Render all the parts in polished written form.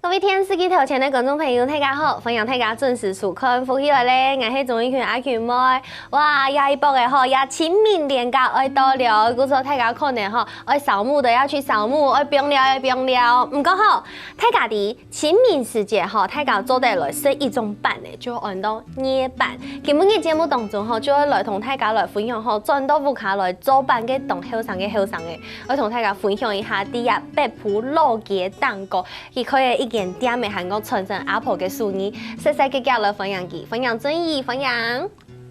各位天司机頭前的觀眾朋友，大家好！歡迎大家準時收看福起來咧，我係鍾意權阿權妹。哇，廿一波嘅吼，廿清明連假愛到了，故說大家可能吼愛掃墓的要去掃墓，愛冰了要冰了。唔過吼，大家啲清明時節吼，大家做得來是一種版嘅，就按到捏版。今日嘅節目當中吼，就會來同大家來分享吼，轉到屋卡來做版嘅同後生嘅，我同大家分享一下啲啊北埔老街蛋糕，佢可以一件店嘅韓國傳承阿婆嘅手藝，細細嘅嚟分享佢，分享尊義，分享。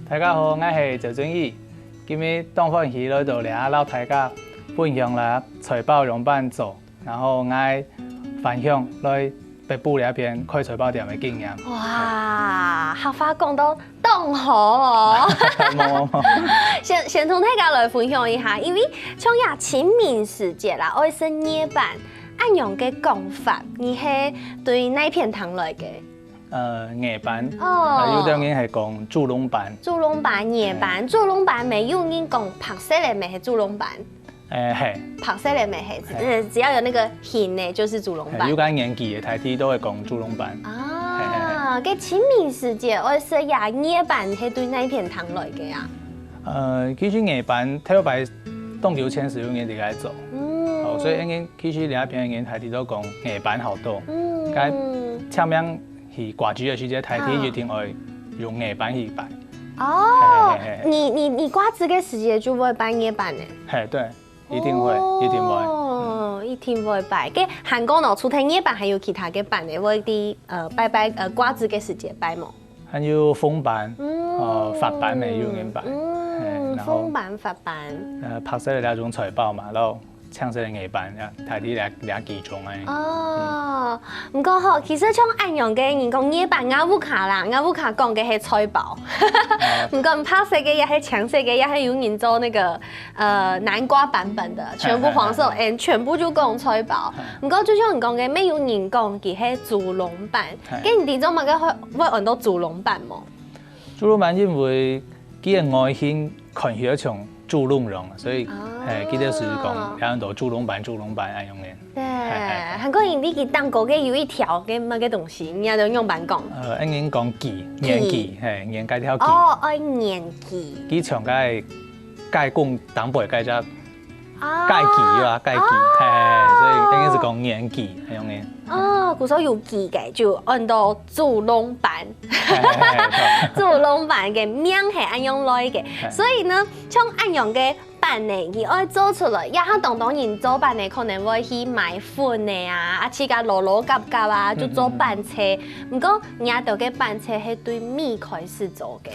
大家好，我係趙尊義，今日當歡喜來到嚟老大家分享啦財寶用版做，然後我分享來北埔呢一邊開財寶店嘅經驗。哇，客話講到當好哦！先同大家來分享一下，因為像呀清明時節啦，愛是捏版。按樣嘅講法，你係對哪片堂來嘅？捏版，哦，有啲人係講豬籠版。豬籠版、捏版，豬籠版咪有人講拍色嘅咪係豬籠版。係。拍色嘅咪係，只要有那個hình嘅，就是豬籠版。有間年紀嘅台鐵都會講豬籠版。啊，嘅清明時節，我說呀捏版係對哪片堂來嘅呀？其實捏版特別東九千使用嘅嚟做。所以應該其實另一邊人台地都講捏版好多，咁前面係掛紙嘅時節，台地一定會用捏版去擺。哦，你掛紙嘅時節就會擺捏版呢？係對，一定會，一定會。哦，一定會擺。嘅韓國呢，除咗捏版，還有其他嘅版嘅，會啲擺掛紙嘅時節擺冇？還有風版、法版咪有人擺。風版、法版。拍攝兩種財寶嘛，然後。唱色嘅藝版呀，睇啲兩幾種誒。哦，唔過吼，其實像按樣嘅人講捏版亞烏卡啦，亞烏卡講嘅係財寶。唔過拍色嘅也係搶色嘅，也係有人做那個南瓜版本的，全部黃色，全部就講財寶。唔過就像人講嘅，咩有人講佢係豬籠版，咁你哋做乜嘅會按到豬籠版冇？豬籠版因為佢嘅外形看起來像豬籠樣，所以佢就是講有很多豬籠版咁樣嘅。對，韓國人啲嘅蛋糕嘅有一條嘅乜嘅東西，人家都用版講。應該講麴，黏麴，係黏介條麴。哦，愛黏麴。佢長介介公當輩介只介麴啊，介麴，所以應該是講黏麴係樣嘅。哦，古時候有麴嘅，就按到豬籠版。豬籠版嘅名係按樣來嘅，所以呢，像按樣嘅版呢，佢愛做出來，也係當人做版呢，可能會去買粉的啊，自家攞攞夾夾啊，就做版車。不過人家做嘅版車係對米開始做嘅，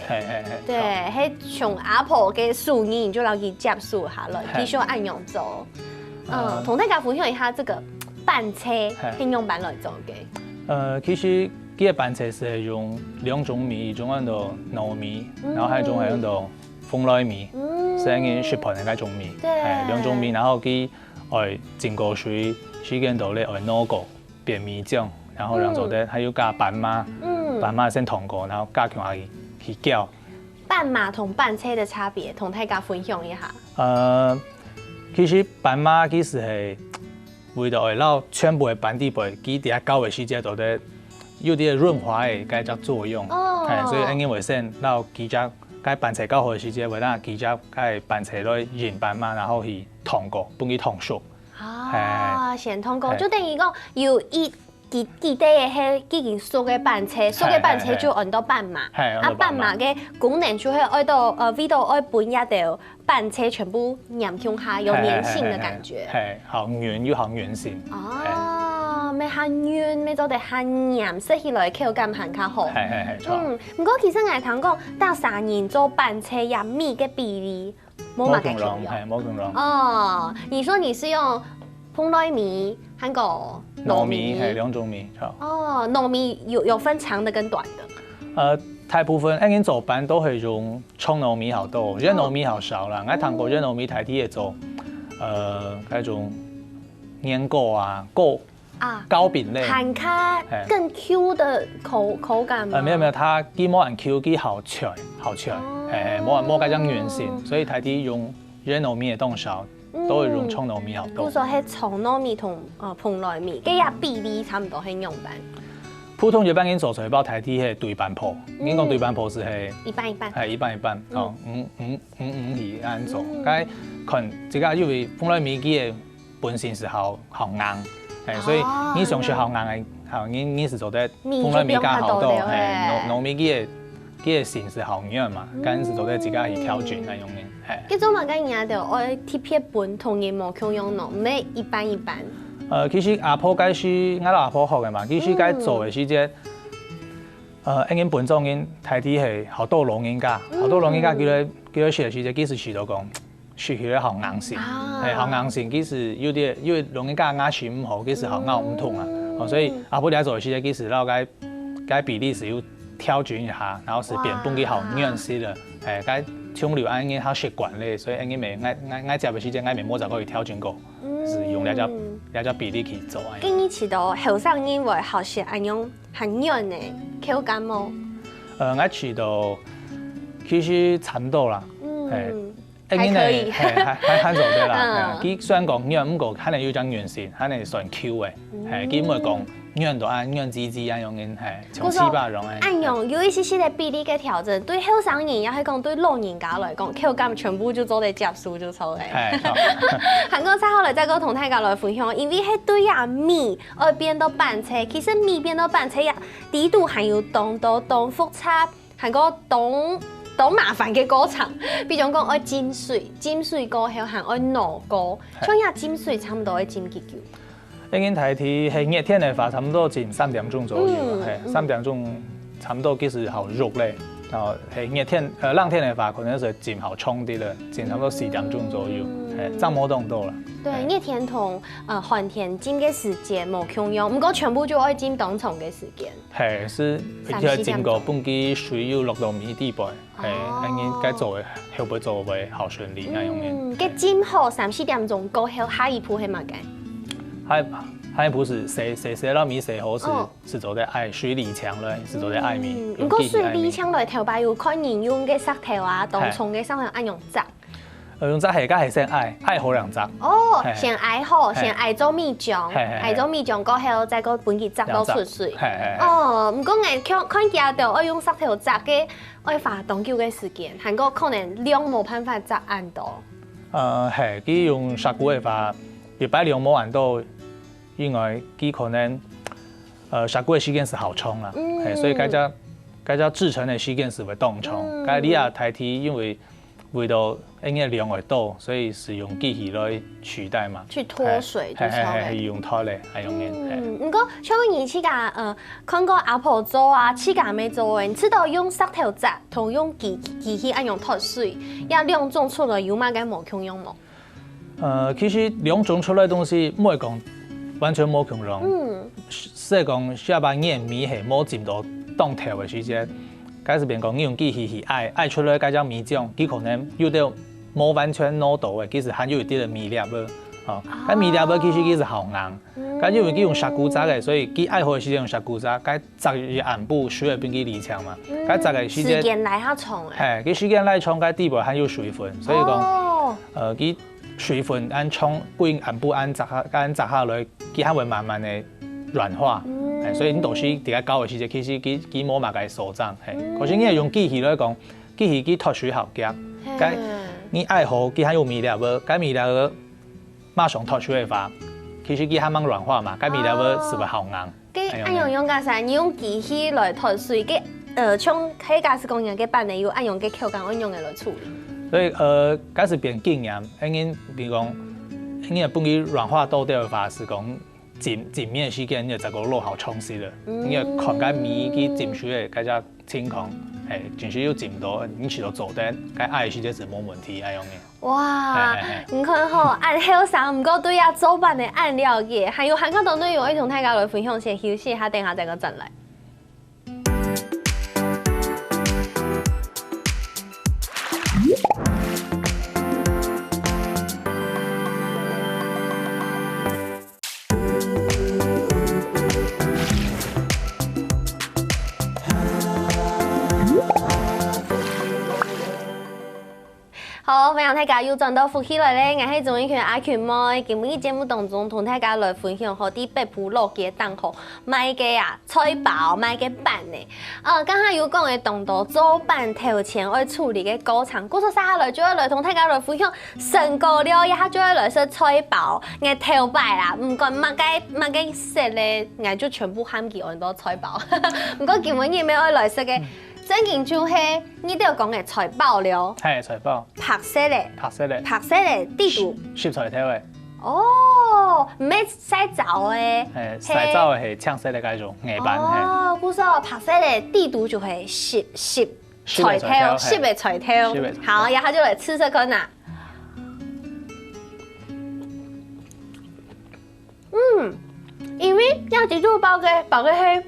對，係從阿婆嘅手藝就攞佢接觸下來，繼續按樣做。同大家分享一下這個版車係用版來做嘅。其實佢嘅版車是用兩種米，一種叫做糯米，然後還有一種係叫做鳳來米，是用雪盤嘅嗰種米，係兩種米，然後佢愛浸過水，時間到咧愛攞過變米漿，然後讓做咧，還有加斑馬，斑馬先燙過，然後加強下去攪。斑馬同版車嘅差別，同大家分享一下。其實斑馬其實係為咗愛撈全部嘅板底背，佢啲交嘅時節度咧有啲潤滑嘅嗰隻作用，係所以應該會先撈幾隻嗰板車交好嘅時節，會讓幾隻嗰板車來染斑馬，然後去燙過，幫佢燙熟。先燙過，就等於講有幾底嘅係已經熟嘅版車，熟嘅版車就按到斑馬，斑馬嘅功能就係愛到味道愛本一條版車全部粘向下，有粘性嘅感覺。係，好軟又好軟性。哦，咪行軟，咪做得行粘，食起來口感行較好。係錯。不過其實我聽講，大三人做版車入米嘅比例冇乜嘅重要。係冇咁濃。哦，你說你是用鳳來米，還有糯米，係兩種米。哦，糯米有分長的跟短的。大部分應該做版都係用蔥糯米好多，熱糯米好少啦。我睇過熱糯米台啲嘢做，嗰種年糕啊、糕餅類，含卡更 Q 的口感嗎？沒有，它佢冇人 Q，佢好脆，冇嗰種圓性，所以台啲用熱糯米嘅東少。都會用葱糯米好多。據說係葱糯米同蓬萊米，佢也比例差唔多係樣板。普通一般人做出來包台體係對半泡，你講對半泡是係一半一半，係一半一半，哦，五去安做。該看這個因為蓬萊米佢嘅本身是好硬，所以你上去好硬嘅，你是做得蓬萊米加好多，糯米佢嘅線是好軟嘛，該是做得自家去調整那種嘅。佢做乜嘅嘢就愛貼片本同嘢冇共用咯，唔係一半一半。其實阿婆該是我阿婆學嘅嘛，其實該做嘅是隻，因為本種嘅台體係好多老人家，好多老人家叫佢學是隻，其實學到講學起來好硬性，係好硬性，其實有啲因為老人家牙齒唔好，其實好咬唔痛啊，所以阿婆嚟做嘅是隻，其實然後該比例是要調整一下，然後是變本嘅好軟絲的，該沖流安嘅好習慣咧，所以安嘅咪愛食嘅是隻，愛咪摸就可以調整過，是用兩隻比例去做。今年吃到後生人會好食安樣很軟嘅口感冇？我吃到其實差唔多啦，還可以，係做得啦。佢雖然講軟，唔過可能要種軟線，可能算 Q 嘅，佢唔會講軟到按軟滋滋咁樣嘅，從四百種嘅。按樣有一些些嘅比例嘅調整，對後生人也係講對老人家來講，口感全部就做得接受就錯嘅。韓國菜後來再個同大家來分享，因為係對啊米而變到板車，其實米變到板車呀，底度還有當複雜，韓國當麻煩嘅過程，比如講愛浸水過後還愛熬過，像呀浸水差唔多要浸幾久？已經睇睇係熱天嘅話，差唔多浸3點鐘左右，係3點鐘差唔多其實好肉咧。然後係熱天冷天嘅話，可能就浸好沖啲啦，浸差唔多4點鐘左右，爭冇咁多啦。對，熱天同寒天浸嘅時間冇共用，唔過全部就愛浸當沖嘅時間。係，是要浸過半支水要落到米底部，係，應該做嘅後背做會好順利那樣嘅。嘅浸好3-4點鐘過後，下一步係乜嘅？下一步是洗到米洗好是做得愛水泥牆咧，是做得愛米。唔過水泥牆來頭擺有看人用嘅石頭啊，當沖嘅石頭按用紮。用紮係而家係先愛好兩紮。哦，先愛好，先愛做米漿，愛做米漿過後再個本佢紮到出水。哦，唔過我看見到我用石頭紮嘅，我花當久嘅時間，韓國可能量冇辦法紮按到。係，佢用石鼓嘅話，別擺量冇按到。因為佢可能石鼓嘅時間是好沖啦，所以該隻製成嘅時間是會當沖。該你啊台體因為到因為量會多，所以是用機器來取代嘛。去拖水就係用拖咧，係用嘅。唔過像你自家看過阿婆做啊，自家未做嘅，你知道用石頭紮同用機器按用拖水，也兩種出來有乜嘅冇共用冇？其實兩種出來東西唔會講。完全冇共用，即係講下班熱米係冇浸到當頭嘅時間，假使變講你用機器去愛出來嗰隻米漿，佢可能有啲冇完全攞到嘅，其實含有一啲嘅米粒嘅，咁米粒嘅其實佢係好硬，咁因為佢用石鼓紮嘅，所以佢愛好嘅時間用石鼓紮，咁紮嘅暗部水會變佢離場嘛，咁紮嘅時間來下沖嘅，佢時間來沖，佢底部含有水分，所以講佢。水分按沖，歸暗部按紮下來，佢會慢慢的軟化，所以你到時啲個搞嘅時間，其實佢冇乜嘅所長，可是你係用機器來講，機器佢脫水好夾，咁你愛好佢還有米粒嘅，咁米粒嘅馬上脫水嘅話，其實佢還蠻軟化嘛，咁米粒嘅是會好硬。佢按用嘅時，你用機器來脫水，佢像喺家私工人嘅板呢，要按用嘅口感按用嘅來處理。所以假使變經驗，比如講，你本佢軟化到啲嘅話，是講浸麵時間，你就個落好沖死啦。你看緊米佢浸水嘅嗰隻情況，真係要浸到，你去到做得，該愛時間是冇問題嗰樣嘅。哇，唔看好按後生，唔過對呀做飯嘅按了解，還有韓國當中有一同大家來分享先休息一下，等下再個轉來。好，分享大大家又轉到福氣來咧，我係鍾意權阿權妹，今日節目當中同大家來分享好啲北埔老街檔口賣嘅菜包、賣嘅板呢。剛才有講嘅當到做板頭前要處理嘅過程，故說下來就要來同大家來分享成果了，一下就要來說菜包，我頭擺啦，唔管乜嘅食咧，我就全部含起很多菜包。唔過今日你要來說嘅。正經就係你都要講嘅菜包了，係菜包，白色嘅，白色嘅地圖，雪菜頭嘅，哦，唔係洗澡嘅，係洗澡嘅係青色嘅嗰種硬板，哦，故說白色嘅地圖就係濕菜頭，濕嘅菜頭，好，然後就嚟試試看啦，因為有地圖包嘅係。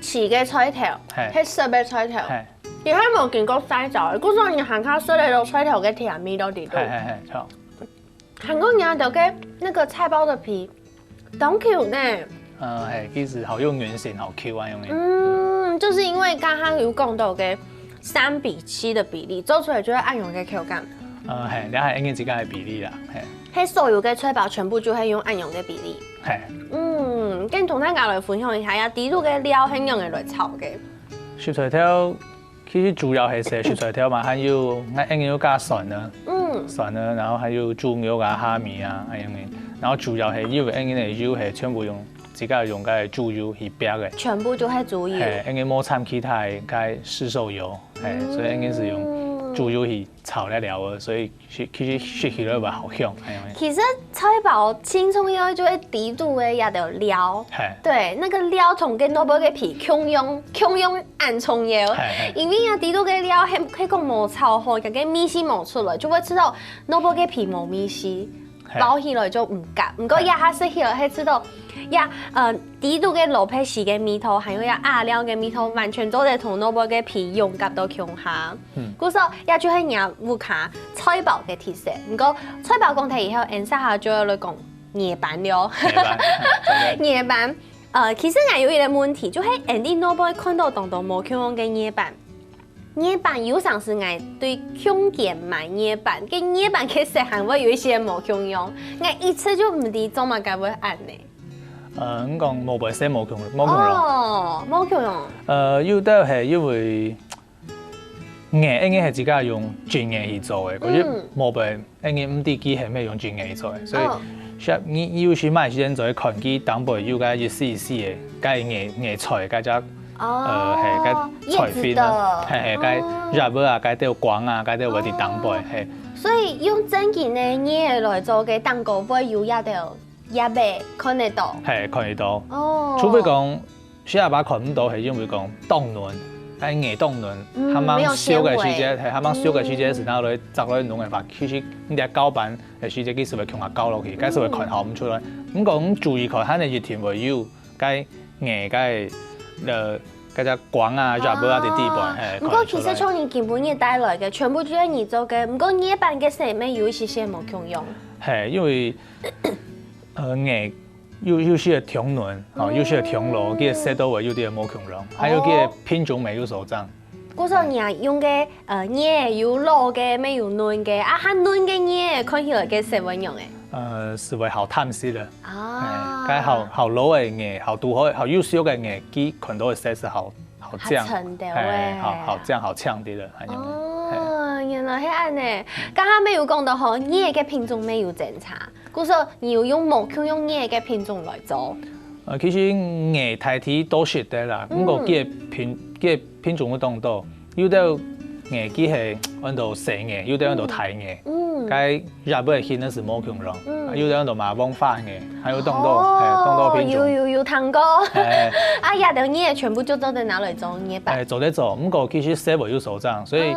豉嘅菜頭，係濕嘅菜頭，而家冇見過洗澡嘅，嗰種你行下水嚟到菜頭嘅甜味到啲度。錯。韓國人就嘅那個菜包的皮，當 Q 呢？係，其實好用圓形，好 Q 啊，用嘅。就是因為剛剛有講到嘅3:7的比例，做出來就會按用嘅口感。係，你係應該自己嘅比例啦，係。係所有嘅菜包全部就係用按用嘅比例。係。跟同大家來分享一下，地度嘅料係用嚟來炒嘅。雪菜頭其實主要係食雪菜頭嘛，還有要加蒜啊，蒜啊，然後還有豬肉啊、蝦米啊，咁樣嘅。然後主要係因為嘅肉係全部用自己用嘅豬肉去煸嘅。全部就係豬肉。係，應該冇摻其他嘅市售油，係，所以應該是用豬肉去炒嚟料嘅，所以其實食起來會好香。其實菜包輕鬆因為就係地度嘅一條料，對，那個料同跟蘿蔔嘅皮共用按重要，因為啊地度嘅料係講冇炒好，個米絲冇出來，就會知道蘿蔔嘅皮冇米絲，包起來就唔夾。唔過一下食起來係知道，地度嘅蘿蔔絲嘅味道，還有亞料嘅味道，完全都係同蘿蔔嘅皮融合到共下。故說也就係人烏卡菜包嘅特色。唔過菜包講題以後，按下就要來講葉板了。葉板，其實我有一個問題，就係按啲蘿蔔看到當到冇共用嘅葉板。葉板有常是我對空間買葉板，跟葉板其實還會有一些冇共用，我一次就唔知做乜解會按呢？咁講冇寫冇共用。哦，冇共用。有啲係因為硬應該係自己用專業去做嘅，嗰啲冇俾應該唔啲機係咩用專業去做嘅，所以你有時買時間就看佢當背有個一絲嘅，該硬菜該只係該菜粉啊，係該入啊，該啲光啊，該啲嗰啲當背係。所以用正經嘅嘢來做嘅蛋糕會有一條。也未看得到，係看得到。哦，除非講小阿爸看唔到，係因為講凍卵，係硬凍卵，啱啱燒嘅時節，係啱啱燒嘅時節，然後來摘落弄嘅話，其實你啲膠板嘅時節幾時會強下膠落去，幾時會看好唔出來。咁講注意看，肯定熱甜會有，該硬該嗰隻光啊、入啊啲地板係。唔過其實從你基本嘢帶來嘅，全部都係你做嘅。唔過葉板嘅上面有一些冇共用。係因為。硬有些條輪，有些條路，佢食到會有啲冇共用，還有佢品種沒有所長。嗰時候你用嘅葉有老嘅，沒有嫩嘅，嚇嫩嘅葉看起來嘅係乜樣嘅？是會好淡色的。啊，該好老嘅葉，好多好優秀嘅葉，佢看到嘅色是好正，好正好嗆啲的。哦，原來係咁呢。剛剛沒有講到嗬，葉嘅品種沒有檢查。故說你要用冇共用葉嘅品種來做。其實葉大體都識得啦，不過佢嘅品種會當多，有啲葉佢係按到細葉，有啲按到大葉。該入尾顯嗰是冇共用，有啲按到馬蜂花葉，還有當多品種。有糖果。啊，廿條葉全部就都得拿來做葉板。做得做，不過其實細微有所長，所以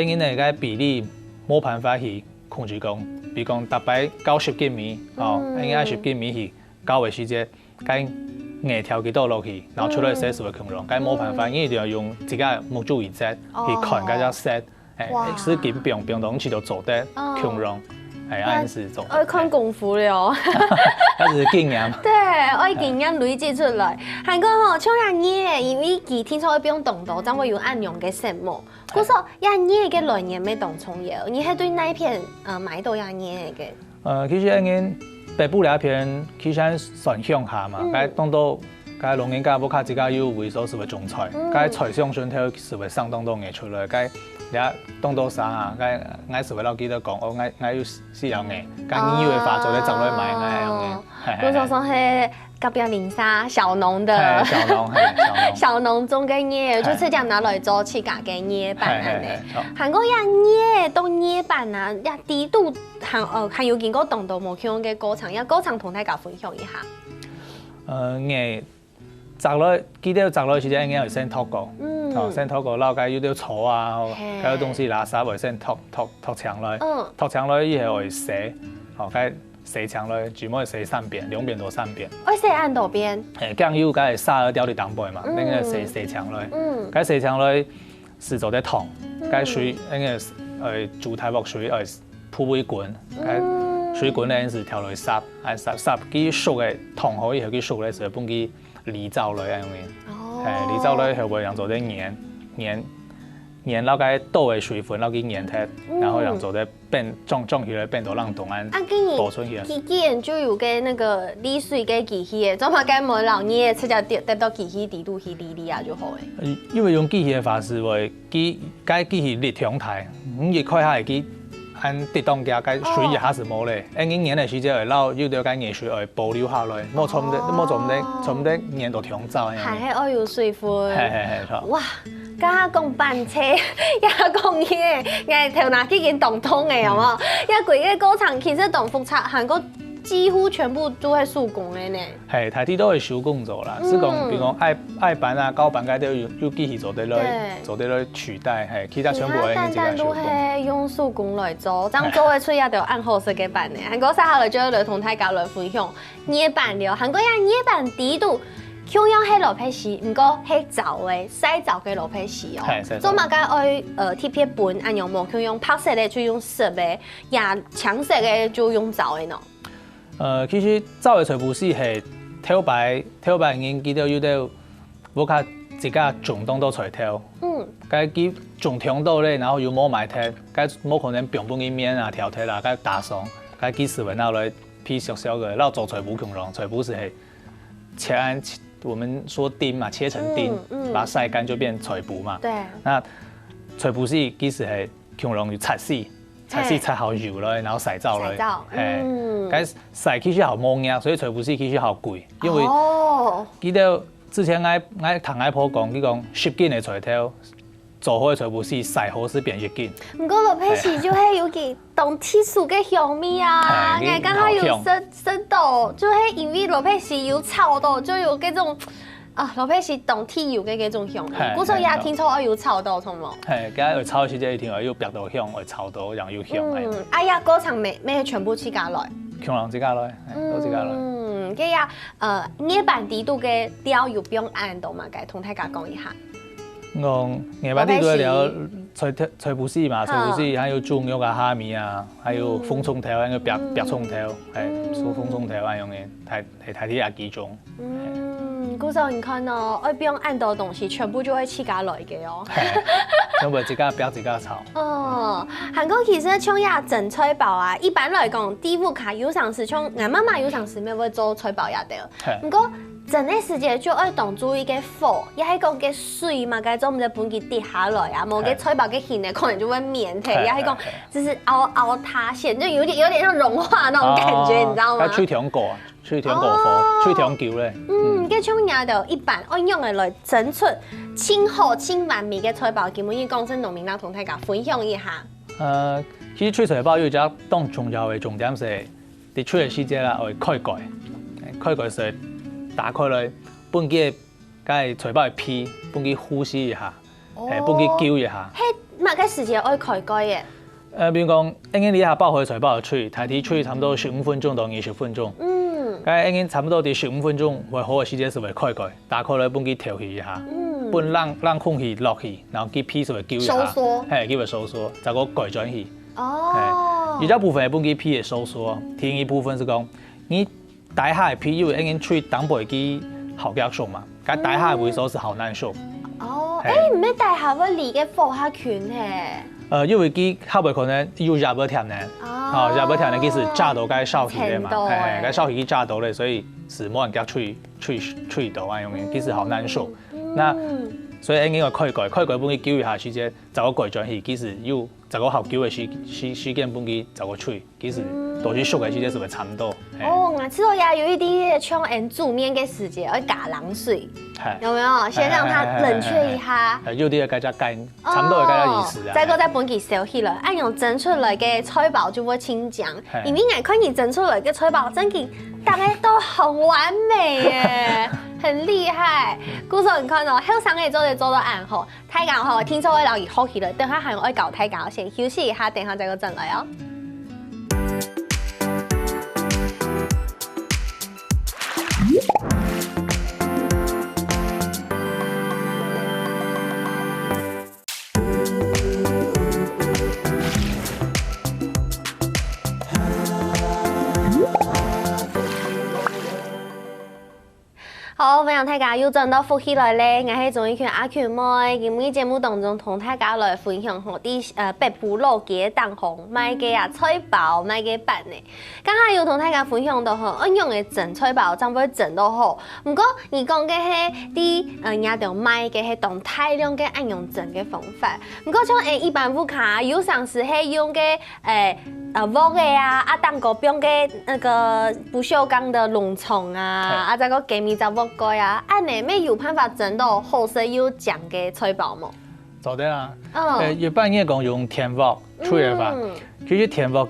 因為個比例冇辦法去控制講。比如講大概90斤米，應該10斤米去搞嘅時節，該硬調幾多落去，然後出來色是會共用，該冇辦法，因為一定要用自己目睭一隻去看嗰隻色，係是緊並到起到做得共用，按时做。爱看功夫了。那是经验。对，爱经验累积出来。韩国吼，像呀热，因为佢听说不用动刀，怎会有按用嘅什么？我说呀热嘅来源没动葱嘢，你系对那片买到呀热嘅？其实按年北部那片其实算乡下嘛，该当到该农业家不卡自家有为所是为种菜，该菜上顺头是为上当嘅出来，该也当到啥啊？该挨是为老记得讲，我挨有饲养嘅，该你以为发做咧走来买挨样嘅。我说说系隔壁林沙小农的，小农种嘅叶，就直接拿来做自家嘅叶板嘅。韩国呀叶都叶板啊，呀低度还有见过动到无向嘅歌唱，呀歌唱同大家分享一下。叶摘落，记得摘落时间应该会先脱过，先脱过，然后有啲草啊，有东西垃圾会先脱墙来，脱墙来以后会洗，该洗墙来，全部会洗3遍，2遍到3遍。我洗按多遍。酱油该撒了掉伫东背嘛，那个洗墙来，该洗墙来是做啲糖，该水那个煮太薄水铺尾滚，该水滚咧是调落去烚，烚佢熟嘅糖好以後佢熟咧時候幫佢離走落咁樣，離走落後會讓做啲黏撈cái豆嘅水分撈佢黏貼，然後讓做啲變裝起來變到讓凍安保存起來。既然就有個那個離水嘅機器嘅，做乜該冇老嘢直接得到機器底度去離啊就好嘅。因為用機器嘅方式會該機器熱調態，熱開下佢。按跌當家，該水熱下是冇咧。按佢黏嘅時間會撈，要到該熱水會保留下來，冇從唔得黏到牆走。係愛有水分。係錯。哇！家講班車，也講嘢，我頭腦已經動通嘅，有冇？一貴嘅歌場其實動複雜，韓國幾乎全部都係手工嘅呢。係，大體都係手工做啦。是講，比如講愛板啊、高板，該都有機器做得來取代，係其他全部係自己手工。用手工來做，咁做嘅出也就按好食嘅板咧。韓國晒下來就來同大家來分享捏板了。韓國人捏板底度，像樣係羅皮絲，唔過係皺嘅細皺嘅羅皮絲哦。做乜嘅愛貼片本，按樣冇像樣拍攝嘅就用實嘅，也搶色嘅就用皺嘅喏。其實皺嘅全部是係挑白人記得有啲我卡自家種當到材挑。該佢種條到咧，然後又冇埋貼，該冇可能平本嘅面啊、條貼啊，該打鬆，該幾時揾到來批小小嘅，然後做材布強龍，材布是係切按我們說釘嘛，切成釘，把它曬乾就變材布嘛。對。那材布是幾時係強龍要擦絲好油來，然後洗澡來。該洗其實好冇嘢，所以材布是其實好貴，因為記得。之前我同阿婆講，佢講10件嘅材料做好嘅材布是洗好是變1件。唔過羅皮絲就係有幾當天數嘅香味啊，我剛好有食到，就係因為羅皮絲有炒到，就有嗰種羅皮絲當天有嘅嗰種香味。嗰時候也聽說我有炒到，同冇？係，佢有炒時間一定有白到香，有炒到然後有香。哎呀，嗰場咩全部自家來？強人自家來，都自家來。佢呀，捏板底度嘅料有不用按到嘛？該同大家講一下。捏板底度嘅料，菜脯絲嘛，菜脯絲，還有豬肉啊、蝦米啊，還有風葱頭，還有白葱頭，係數風葱頭咁樣嘅，係睇啲廿幾種。嗰時候你看哦，我不用按到東西，全部就會自家來嘅哦。全部自家標自家炒。哦，韓國其實像呀整菜包啊，一般來講，第一卡有常時像我媽媽有常時咪會做菜包也得。不過整嘅時間就要當注意嘅火，也係講嘅水嘛，該做唔得半佢跌下來啊，冇嘅菜包嘅餡呢，可能就會綿體，也係講就是凹塌陷，就有點像融化那種感覺，你知道嗎？吹糖果，吹糖果火，吹糖球咧。嘅像也就一般按用嘅來整出清好清完味嘅菜包，基本要講真農民啦，同大家分享一下。其實吹菜包有一個當重要嘅重點係，你吹嘅時節啦，會開蓋時打開來，幫佢嘅菜包嘅皮，幫佢呼吸一下，幫佢攪一下。係乜嘅時節愛開蓋嘅？比如講，你一下包開菜包嘅吹，大體吹差唔多15分鐘到20分鐘。咁已差唔多15分鐘，會好嘅時間是會開蓋，打開來幫佢調氣一下，幫讓空氣落去，然後佢皮是會攪一下，係佢會收縮，就個蓋轉去。有一部分係本機皮嘅收縮，另一部分是講你底下嘅皮因為已經吹當背機好夾數嘛，但底下嘅回收是好難收。哦，唔係底下會離嘅放下拳嘅。因為佢後尾可能有入不條呢，哦，入不條呢，佢是炸到該燒氣嘅嘛，該燒氣炸到咧，所以是冇人夾吹到啊，用嘅，佢是好難受。那所以應該開改本機叫一下時間，就個改轉去，其實有就個後叫嘅時間本機就個吹，其實都是熟嘅時間是會差唔多。哦，我知道也有一啲像煮麵嘅時間要加冷水，有沒有？先讓它冷卻一下。有啲嘅加加差唔多嘅加意思啊。再個再本機燒起來，按用蒸出來嘅菜包就會清醬。因為我看你蒸出來嘅菜包真嘅大概都很完美耶。很厲害，故說你看到後生嘅做到暗號，大家好，聽說我留意好起來，等下還我搞大家先休息一下，等下再個進來哦。好，分享大家又轉到福起來咧，我係綜藝圈阿權妹，今日節目當中同大家來分享我啲北部老嘅當紅賣嘅啊菜包賣嘅板呢。剛才又同大家分享到吼，按用嘅整菜包怎會整到好？唔過你講嘅係啲人哋賣嘅係當大量嘅按用整嘅方法。唔過像一般鋪卡有嘗試係用嘅鑊嘅啊，當個用嘅那個不鏽鋼的籠蟲啊，再個雞米雜鑊蓋啊，按呢咩有辦法整到好食又醬嘅菜包冇？做得啦。一般嘢講用天鑊吹嘅法，其實天鑊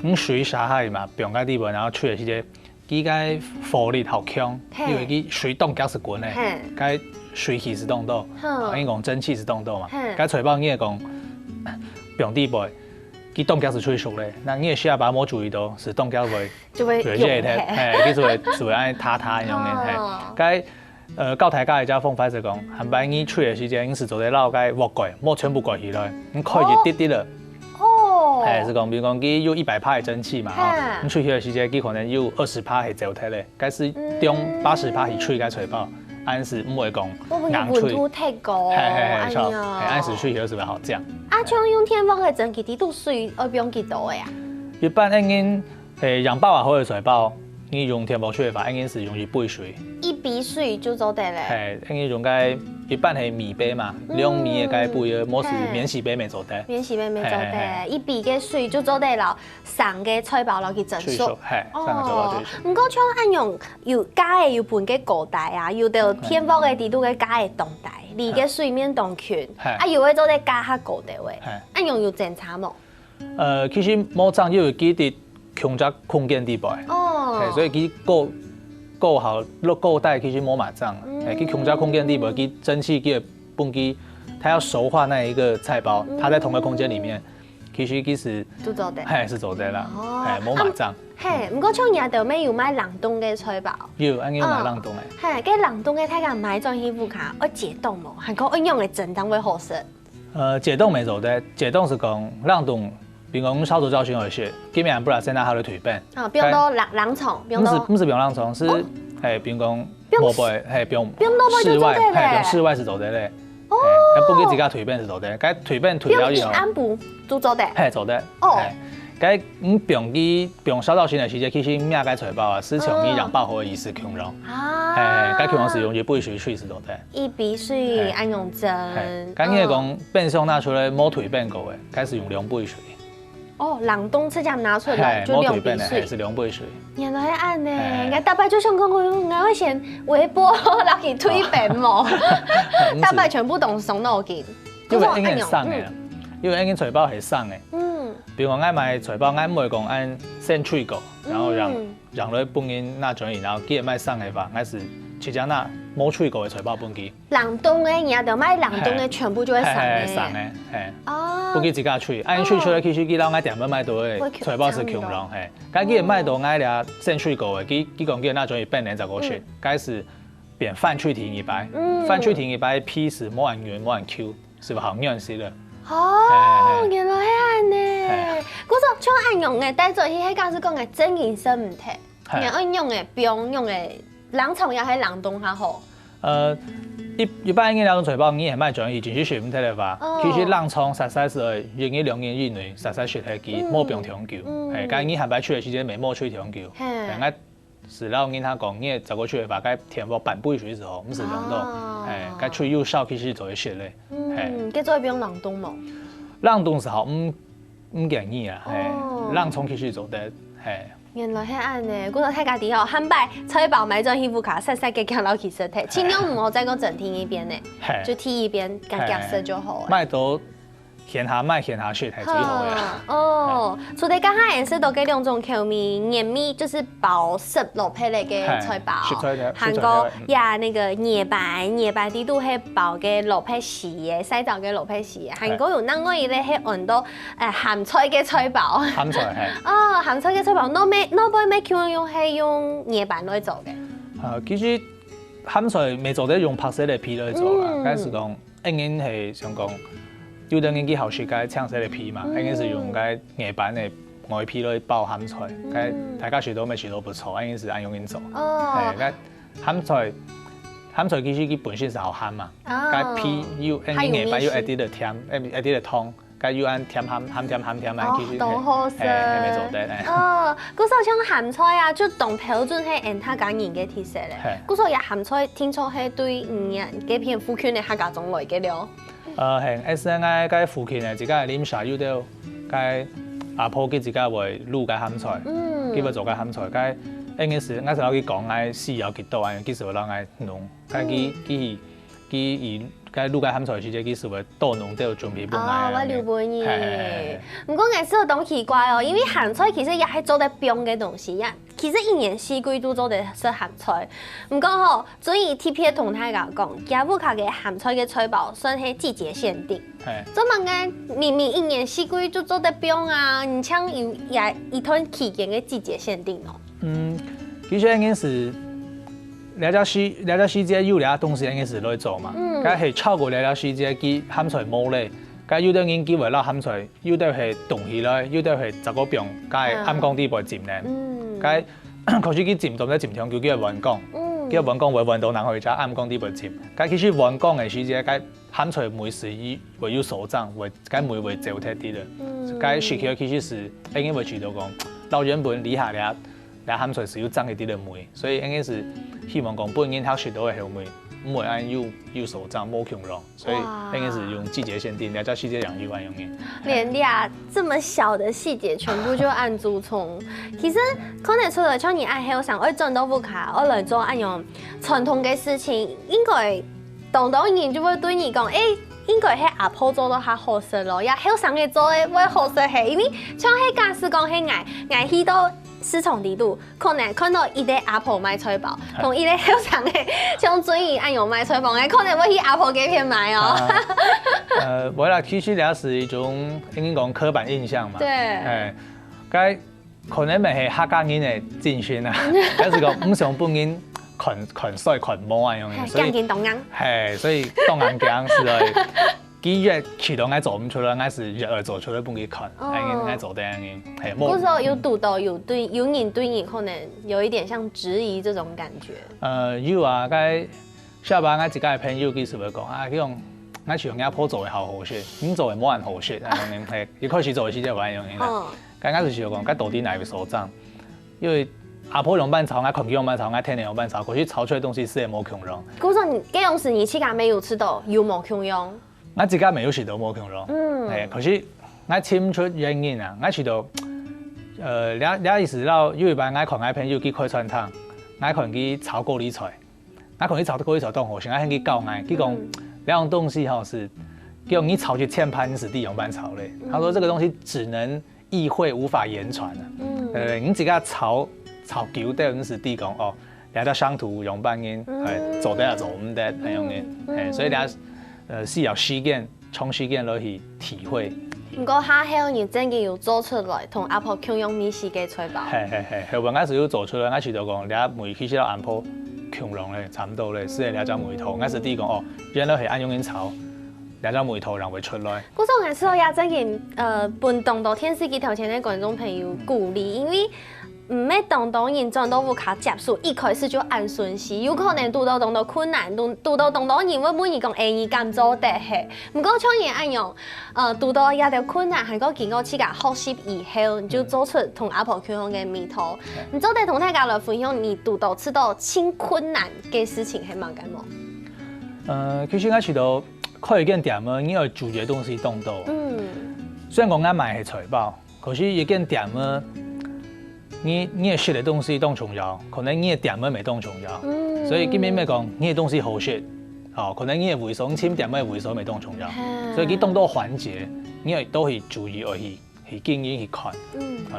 佢水灑下嘛，不用嗰啲然後吹嘅時間，佢個火力好強，因為佢水凍夾是滾嘅，佢水氣是凍到，應講蒸汽是凍到嘛，佢菜包嘢講不用啲背。佢凍膠是吹熟嘞，那你也需要把冇注意到，是凍膠會就會溶嘅，佢就會按塌咁樣嘅。該教大家一家方法就講，係咪你吹嘅時間，你是做啲撈該鑊蓋，冇全部蓋起來，你開住啲啲啦。哦。是講，比如講佢有100%嘅蒸汽嘛，你吹起嘅時間，佢可能有20%係焦體咧，該是用80%去吹該菜包。按時唔會講硬吹，按時吹起來是會好醬。啊，像用天鑊嘅整幾度水，要用幾多呀？一般應該養包啊好嘅菜包，你用天鑊吹嘅話，應該是用1杯水。1杯水就做得咧。應該用該一般係米杯嘛，2米嘅該杯嘅，冇是免洗杯未做得。免洗杯未做得，1杯嘅水就做得了3個菜包落去蒸熟。3個菜包最熟。唔過像按用要加嘅要半個高台啊，要到天鑊嘅地度嘅加嘅凍台，離嘅水面凍圈，啊要喺做得加下高台位，按用要整差冇？其實冇爭，因為佢啲強則空間啲背，所以佢夠好夠大，其實冇馬爭。佢強則空間啲背，佢蒸汽佢本機，它要熟化那一個菜包，它在同個空間裡面，其實佢是都做得，是做得啦，冇馬爭。唔過像嘢度咩要買冷凍嘅菜包？要，按要買冷凍嘅。跟冷凍嘅睇下買咗起副卡，我解凍冇，係講用嚟整當會好食。解凍沒做得，解凍是講冷凍。比如講，燒煮教訓有些，基本上不然現在還有腿餅。啊，不用到冷藏，不是不用冷藏，是比如講，冇背，不用室外，用室外是做得嘞。哦，不過自家腿餅是做得，該腿餅腿了以後，安補都做得。做得。哦，該不用燒到新的時間，其實咩該菜包啊，是從你養爆好的意思強溶。啊，該強溶是用1杯水吹是做得。1杯水按用蒸。該你講變相拿出來冇腿餅夠嘅，該是用2杯水。哦，冷凍直接拿出來就2杯水，是2杯水。原來按呢，我大伯就想講我會先微波落去推餅冇，大伯全部都送到見。因為應該生嘅，因為應該菜包係生嘅。比如講愛買菜包，愛唔會講按先吹過，然後讓佢半年那轉移，然後佢賣生嘅話，還是直接那冇吹過嘅菜包半機。冷凍嘅，人家就買冷凍嘅，全部就係生嘅。生嘅，哦。半機自家吹，按吹出來其實佢老愛點樣買到嘅菜包是強溶，係。咁佢賣到愛倆先吹過嘅，佢講佢那轉移半年就過去，開始變飯脆甜一擺，飯脆甜一擺皮是冇人圓冇人 Q，是不好軟絲的。哦，原來係安呢。嗰種像按用嘅，但做起迄假使講嘅真形色唔睇，然後用嘅標用嘅冷藏也係冷凍較好。一般嘅冷凍水包，你係買種已經是選唔睇嘅話，其實冷藏實在是用一2年以內實在雪係機，冇變長久。係，但係你係買出嘅時間未冇吹長久。係，是老人他講，你走過去嘅話，該填補半杯水之後，唔是冷凍。係，該吹有效其實做一雪咧。佢做變冷凍冇？冷凍時候唔建議啊，係冷藏其實做得係。原來係安呢，嗰個睇家啲哦，漢擺菜包買張衣服卡，細細嘅夾落去食睇，盡量唔好再講整天一邊呢，就貼一邊夾食就好。買到鹹下雪係最好嘅。哦，除咗剛才認識到嘅兩種口味，黏米就是包濕落配嚟嘅菜包，韓國也那個椰白啲都係包嘅落配絲嘅，西藏嘅落配絲嘅。韓國有另外一類係按到鹹菜嘅菜包。鹹菜係。哦，鹹菜嘅菜包，攞杯咩叫用係用椰白來做嘅？其實鹹菜未做得用白色嘅皮來做啦，嗰時講應該係想講。有啲人佢後時該青色嘅皮嘛，應該是用該椰板嘅外皮來包鹹菜，該大家學到咪學到不錯，應該是按用咁做。係，該鹹菜其實佢本身是好鹹嘛，該皮要椰板要一啲嘅甜，一啲嘅湯，該要按甜鹹甜啊，其實係未做得。哦，嗰時候像鹹菜啊，就當標準係按他家人嘅特色咧。嗰時候也鹹菜聽說係對人嘅皮膚圈嘅客家種類嘅了。係，SNI 該附近嘅自家啉茶要到，該阿婆佢自家會滷該鹹菜，佢會做該鹹菜，該應該是，我時候佢講該豉油幾多啊，幾時會讓該濃，該佢該滷該鹹菜時間幾時會多濃都要準備半哦，我了解你。唔過我時候當奇怪哦，因為鹹菜其實也係做得冰嘅東西呀。其實一年四季都做得食鹹菜，唔過吼，所以 TP 同大家講，家屋卡嘅鹹菜嘅菜包算係季節限定。做乜嘅明明一年四季都做得冰啊，唔像有也一段期間嘅季節限定咯。其實應該是了解時節有了東西應該是來做嘛，該係超過了時節佢鹹菜冇咧。該有啲人機會攞鹹菜，有啲係凍起來，有啲係十個冰，該暗光啲會浸咧。該確實佢浸到咧浸長久，叫溫光，叫溫光會溫到人去就暗光啲會浸。該其實溫光嘅時節，該鹹菜梅時會有手掌，該梅會皺脫啲咧。該食起其實是應該會知道講，到原本底下咧鹹菜是有長一啲嘅梅，所以應該是希望講本人他食到嘅後梅。唔會按有手掌冇強咯，所以應該是用季節限定，了解時節養魚玩用嘅。連倆這麼小的細節全部就按注重，其實可能除了像你愛好上愛轉豆腐卡，我來做按用傳統嘅事情，應該當然就會對你講，應該係阿婆做到較好食咯，也好上嘅做嘅會好食係，因為像係假使講係愛去到市場地度，可能看到一個阿婆賣菜包，同一個好上嘅像最近按用賣菜包嘅，可能會去阿婆嗰邊買哦。我啦，其實也是一種應該講刻板印象嘛。對。該可能咪係客家人嘅精神啊，有時講唔想本人群衰群魔啊樣嘅，所以係，所以當眼鏡是嚟。佢越渠道愛做唔出來，愛是越來做出來本佢看，愛做得嘅係冇。嗰時候有讀到有人對你可能有一點像質疑這種感覺。有啊，該下班我自家嘅朋友佢是會講啊，佢講我像阿婆做嘅好好食，你做嘅冇人好食，係一開始做嘅時就玩樣嘅。該我就是講，該到底哪個手掌？因為阿婆用板炒，我群用板炒，我天天用板炒，可是炒出來嘅東西是係冇強用。嗰時候你這樣時你自家沒有吃到，有冇強用？我自家沒有食到冇強咯，係，可是我簽出原因啊，我食到，你意思到有一班我看我朋友去開餐廳，我看佢炒高麗菜，我看佢炒高麗菜當好食，我向佢教我，佢講兩種東西吼是，叫你炒去天盤是地用板炒嘞，他說這個東西只能意會無法言傳啊，你自家炒久的人是地講哦，你喺商圖用板嘅，係做得就做唔得係樣嘅，係，所以是要時間，從時間落去體會。不過下後你真嘅要做出來，同阿婆共用米時嘅菜包。係，後邊我是要做出來，我是就講，你梅其實阿婆共用咧，差唔多咧，是係你隻梅頭，我是啲講哦，原來係按用緊炒，两张眉头人會出來。嗰種係所以真係伴動到電視機頭前嘅觀眾朋友鼓勵，因為唔係當當人轉到無卡接受，一開始就按順序，有可能遇到當到困難，遇到當當人會每日講你敢做得係，唔過像人一樣，遇到一條困難係個經過自家學習以後，你就做出同阿婆溝通嘅眉頭。你做得同大家來分享，你遇到吃到輕困難嘅事情係乜嘅冇？其實我覺得可以見點啊，因為煮嘅東西當到，雖然講我買係財寶，可是一見點啊。你食嘅東西當重要，可能你嘅點樣未當重要，所以基本咩講，你嘅東西好食，可能你嘅回收簽點樣回收未當重要，所以佢當多環節，你都係注意去經驗去看，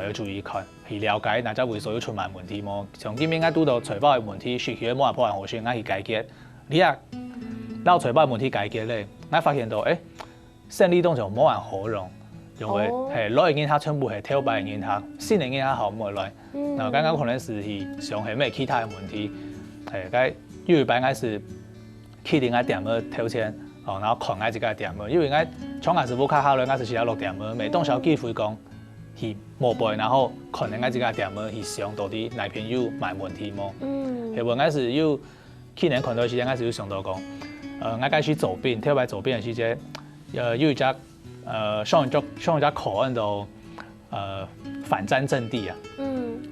要注意看，去了解哪隻回收要出埋問題麼？像基本我拄到財寶嘅問題，食起冇人破壞好先，我去解決，你啊，撈財寶嘅問題解決咧，我發現到勝利當就冇人可容。因為係攞嚟見他全部係挑白見他，先嚟見他好唔好來？然後剛剛可能是去想係咩其他嘅問題，係該因為本來是決定我點樣挑選，然後看我自己嘅點樣，因為我從開始冇卡考慮，我是寫落點樣，每當小機會講去摸背，然後看我自己嘅點樣去想到底哪邊有埋問題麼？係話我是要去年看到時間，我是有想到講，我該去走遍挑白走遍嘅時間，有一隻。上一隻口岸到反戰陣地啊，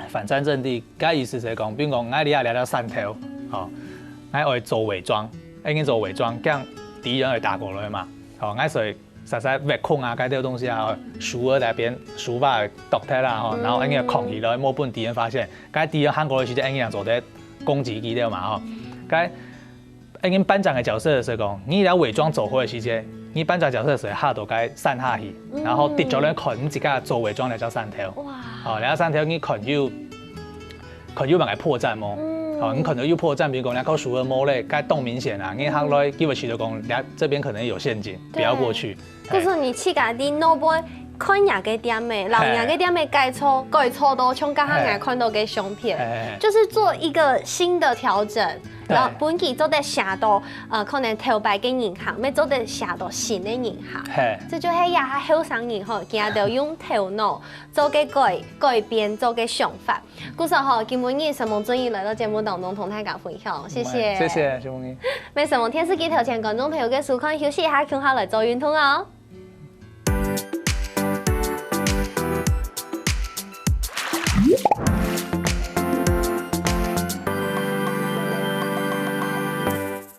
反戰陣地，嗰意思係講，比如講我哋嚟到山頭，我愛做偽裝，已經做偽裝，咁敵人會打過來嘛，我所以實實挖空啊，嗰啲東西啊，樹喺那邊樹把剁開啦，然後已經扛起來，冇俾敵人發現，嗰敵人行過來時就已經做啲攻擊佢哋嘛，嗰已經班長嘅角色係講，你嚟偽裝走開嘅時間。你班長角色時下到該散下去，然後跌咗咧，看你自己做偽裝嚟咗三條。哇！然後三條你看要問係破綻麼？你可能要破綻，比如講你靠樹嘅摸咧，該動明顯啊！你行來基本上就講，你這邊可能有陷阱，不要過去。就是你去家啲腦杯看人嘅點嘅，老人嘅點嘅改錯到從家下眼看到嘅相片，就是做一個新的調整。然後本期做得寫到可能頭擺嘅銀行，咪做得寫到新嘅銀行，這就係也係後生人吼，佢哋用頭腦做嘅改變，做嘅想法。故實吼，今日什麼專業來到節目當中同大家分享，謝謝。謝謝，謝謝。咩什麼電視機頭前觀眾朋友嘅收看，休息一下，聽下來做運動哦。